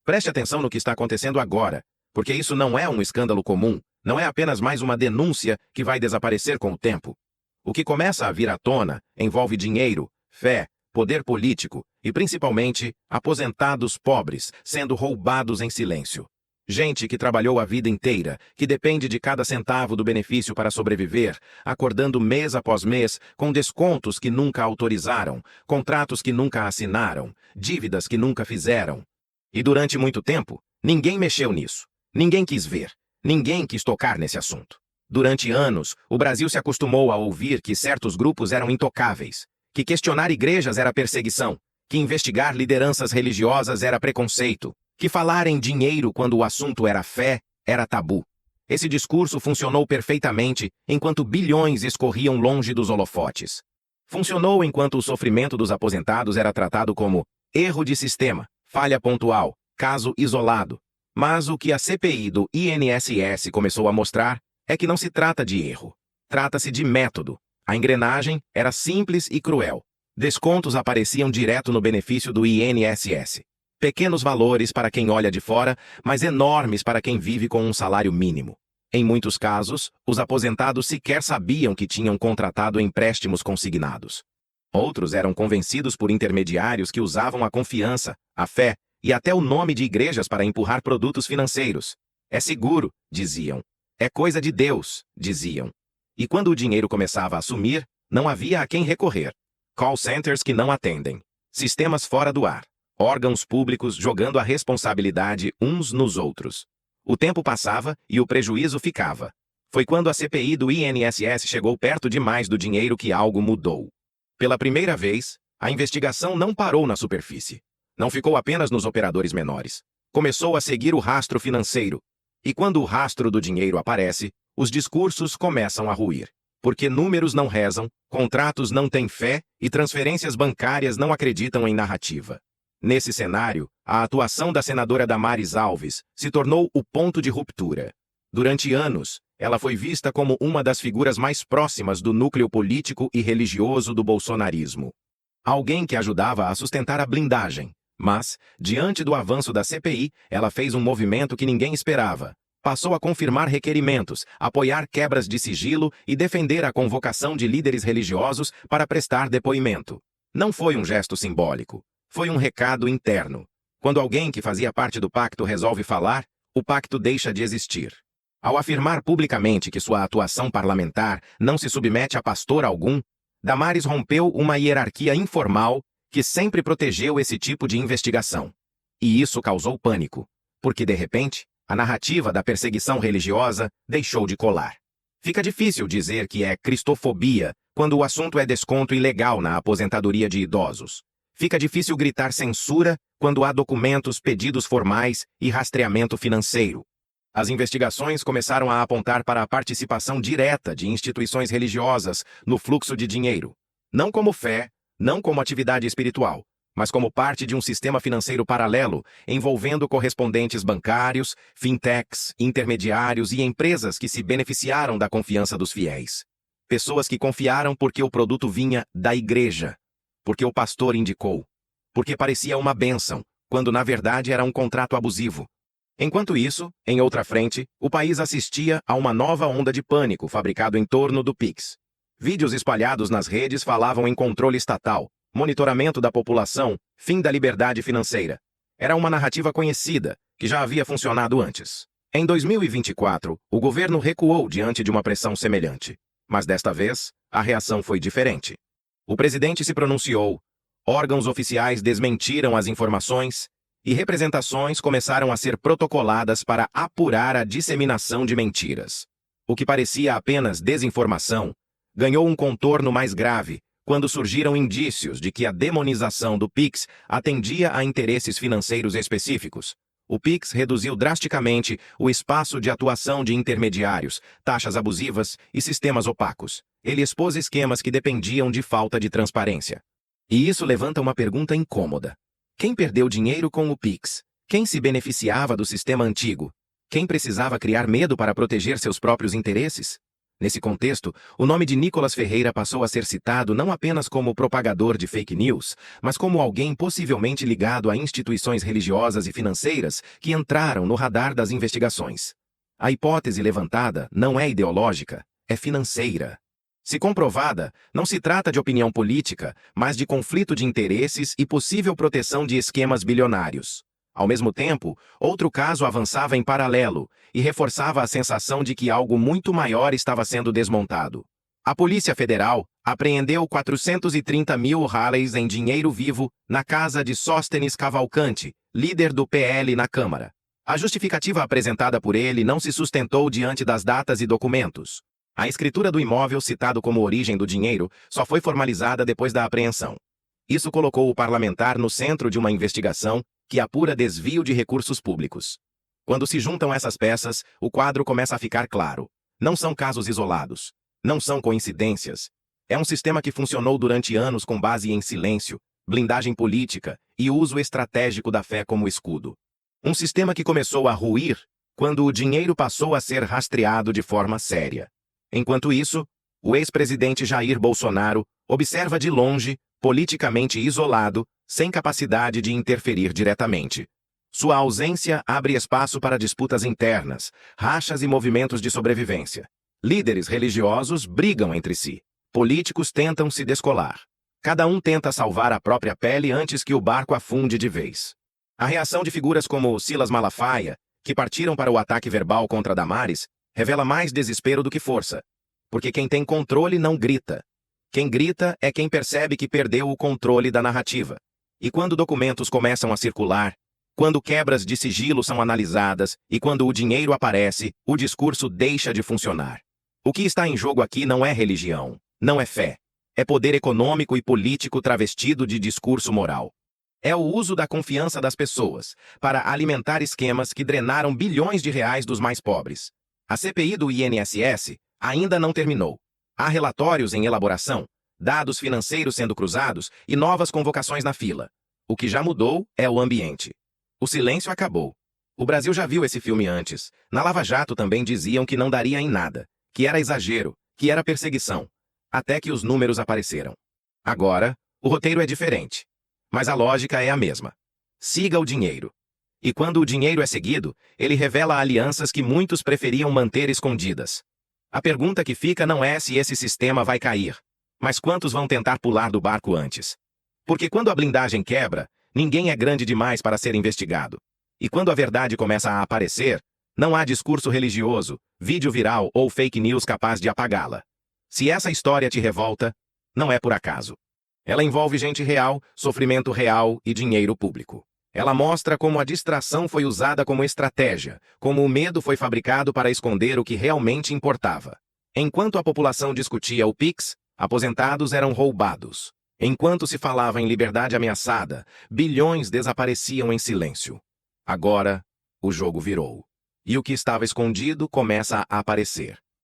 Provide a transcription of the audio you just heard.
Preste atenção no que está acontecendo agora, porque isso não é um escândalo comum, não é apenas mais uma denúncia que vai desaparecer com o tempo. O que começa a vir à tona envolve dinheiro, fé, poder político e, principalmente, aposentados pobres sendo roubados em silêncio. Gente que trabalhou a vida inteira, que depende de cada centavo do benefício para sobreviver, acordando mês após mês com descontos que nunca autorizaram, contratos que nunca assinaram, dívidas que nunca fizeram. E durante muito tempo, ninguém mexeu nisso. Ninguém quis ver. Ninguém quis tocar nesse assunto. Durante anos, o Brasil se acostumou a ouvir que certos grupos eram intocáveis, que questionar igrejas era perseguição, que investigar lideranças religiosas era preconceito, que falar em dinheiro quando o assunto era fé era tabu. Esse discurso funcionou perfeitamente enquanto bilhões escorriam longe dos holofotes. Funcionou enquanto o sofrimento dos aposentados era tratado como erro de sistema, falha pontual, caso isolado. Mas o que a CPI do INSS começou a mostrar é que não se trata de erro. Trata-se de método. A engrenagem era simples e cruel. Descontos apareciam direto no benefício do INSS. Pequenos valores para quem olha de fora, mas enormes para quem vive com um salário mínimo. Em muitos casos, os aposentados sequer sabiam que tinham contratado empréstimos consignados. Outros eram convencidos por intermediários que usavam a confiança, a fé e até o nome de igrejas para empurrar produtos financeiros. É seguro, diziam. É coisa de Deus, diziam. E quando o dinheiro começava a sumir, não havia a quem recorrer. Call centers que não atendem. Sistemas fora do ar. Órgãos públicos jogando a responsabilidade uns nos outros. O tempo passava e o prejuízo ficava. Foi quando a CPI do INSS chegou perto demais do dinheiro que algo mudou. Pela primeira vez, a investigação não parou na superfície. Não ficou apenas nos operadores menores. Começou a seguir o rastro financeiro. E quando o rastro do dinheiro aparece, os discursos começam a ruir. Porque números não rezam, contratos não têm fé e transferências bancárias não acreditam em narrativa. Nesse cenário, a atuação da senadora Damares Alves se tornou o ponto de ruptura. Durante anos, ela foi vista como uma das figuras mais próximas do núcleo político e religioso do bolsonarismo. Alguém que ajudava a sustentar a blindagem. Mas, diante do avanço da CPI, ela fez um movimento que ninguém esperava. Passou a confirmar requerimentos, apoiar quebras de sigilo e defender a convocação de líderes religiosos para prestar depoimento. Não foi um gesto simbólico. Foi um recado interno. Quando alguém que fazia parte do pacto resolve falar, o pacto deixa de existir. Ao afirmar publicamente que sua atuação parlamentar não se submete a pastor algum, Damares rompeu uma hierarquia informal que sempre protegeu esse tipo de investigação. E isso causou pânico, porque, de repente, a narrativa da perseguição religiosa deixou de colar. Fica difícil dizer que é cristofobia quando o assunto é desconto ilegal na aposentadoria de idosos. Fica difícil gritar censura quando há documentos, pedidos formais e rastreamento financeiro. As investigações começaram a apontar para a participação direta de instituições religiosas no fluxo de dinheiro. Não como fé, não como atividade espiritual, mas como parte de um sistema financeiro paralelo, envolvendo correspondentes bancários, fintechs, intermediários e empresas que se beneficiaram da confiança dos fiéis. Pessoas que confiaram porque o produto vinha da igreja, porque o pastor indicou, porque parecia uma bênção, quando na verdade era um contrato abusivo. Enquanto isso, em outra frente, o país assistia a uma nova onda de pânico fabricado em torno do Pix. Vídeos espalhados nas redes falavam em controle estatal, monitoramento da população, fim da liberdade financeira. Era uma narrativa conhecida, que já havia funcionado antes. Em 2024, o governo recuou diante de uma pressão semelhante. Mas desta vez, a reação foi diferente. O presidente se pronunciou, órgãos oficiais desmentiram as informações e representações começaram a ser protocoladas para apurar a disseminação de mentiras. O que parecia apenas desinformação ganhou um contorno mais grave quando surgiram indícios de que a demonização do Pix atendia a interesses financeiros específicos. O Pix reduziu drasticamente o espaço de atuação de intermediários, taxas abusivas e sistemas opacos. Ele expôs esquemas que dependiam de falta de transparência. E isso levanta uma pergunta incômoda. Quem perdeu dinheiro com o Pix? Quem se beneficiava do sistema antigo? Quem precisava criar medo para proteger seus próprios interesses? Nesse contexto, o nome de Nicolas Ferreira passou a ser citado não apenas como propagador de fake news, mas como alguém possivelmente ligado a instituições religiosas e financeiras que entraram no radar das investigações. A hipótese levantada não é ideológica, é financeira. Se comprovada, não se trata de opinião política, mas de conflito de interesses e possível proteção de esquemas bilionários. Ao mesmo tempo, outro caso avançava em paralelo e reforçava a sensação de que algo muito maior estava sendo desmontado. A Polícia Federal apreendeu 430 mil reais em dinheiro vivo na casa de Sóstenes Cavalcante, líder do PL na Câmara. A justificativa apresentada por ele não se sustentou diante das datas e documentos. A escritura do imóvel citado como origem do dinheiro só foi formalizada depois da apreensão. Isso colocou o parlamentar no centro de uma investigação que apura desvio de recursos públicos. Quando se juntam essas peças, o quadro começa a ficar claro. Não são casos isolados. Não são coincidências. É um sistema que funcionou durante anos com base em silêncio, blindagem política e uso estratégico da fé como escudo. Um sistema que começou a ruir quando o dinheiro passou a ser rastreado de forma séria. Enquanto isso, o ex-presidente Jair Bolsonaro observa de longe, politicamente isolado, sem capacidade de interferir diretamente. Sua ausência abre espaço para disputas internas, rachas e movimentos de sobrevivência. Líderes religiosos brigam entre si. Políticos tentam se descolar. Cada um tenta salvar a própria pele antes que o barco afunde de vez. A reação de figuras como Silas Malafaia, que partiram para o ataque verbal contra Damares, revela mais desespero do que força. Porque quem tem controle não grita. Quem grita é quem percebe que perdeu o controle da narrativa. E quando documentos começam a circular, quando quebras de sigilo são analisadas e quando o dinheiro aparece, o discurso deixa de funcionar. O que está em jogo aqui não é religião, não é fé. É poder econômico e político travestido de discurso moral. É o uso da confiança das pessoas para alimentar esquemas que drenaram bilhões de reais dos mais pobres. A CPI do INSS ainda não terminou. Há relatórios em elaboração, dados financeiros sendo cruzados e novas convocações na fila. O que já mudou é o ambiente. O silêncio acabou. O Brasil já viu esse filme antes. Na Lava Jato também diziam que não daria em nada, que era exagero, que era perseguição. Até que os números apareceram. Agora, o roteiro é diferente. Mas a lógica é a mesma. Siga o dinheiro. E quando o dinheiro é seguido, ele revela alianças que muitos preferiam manter escondidas. A pergunta que fica não é se esse sistema vai cair, mas quantos vão tentar pular do barco antes. Porque quando a blindagem quebra, ninguém é grande demais para ser investigado. E quando a verdade começa a aparecer, não há discurso religioso, vídeo viral ou fake news capaz de apagá-la. Se essa história te revolta, não é por acaso. Ela envolve gente real, sofrimento real e dinheiro público. Ela mostra como a distração foi usada como estratégia, como o medo foi fabricado para esconder o que realmente importava. Enquanto a população discutia o Pix, aposentados eram roubados. Enquanto se falava em liberdade ameaçada, bilhões desapareciam em silêncio. Agora, o jogo virou. E o que estava escondido começa a aparecer.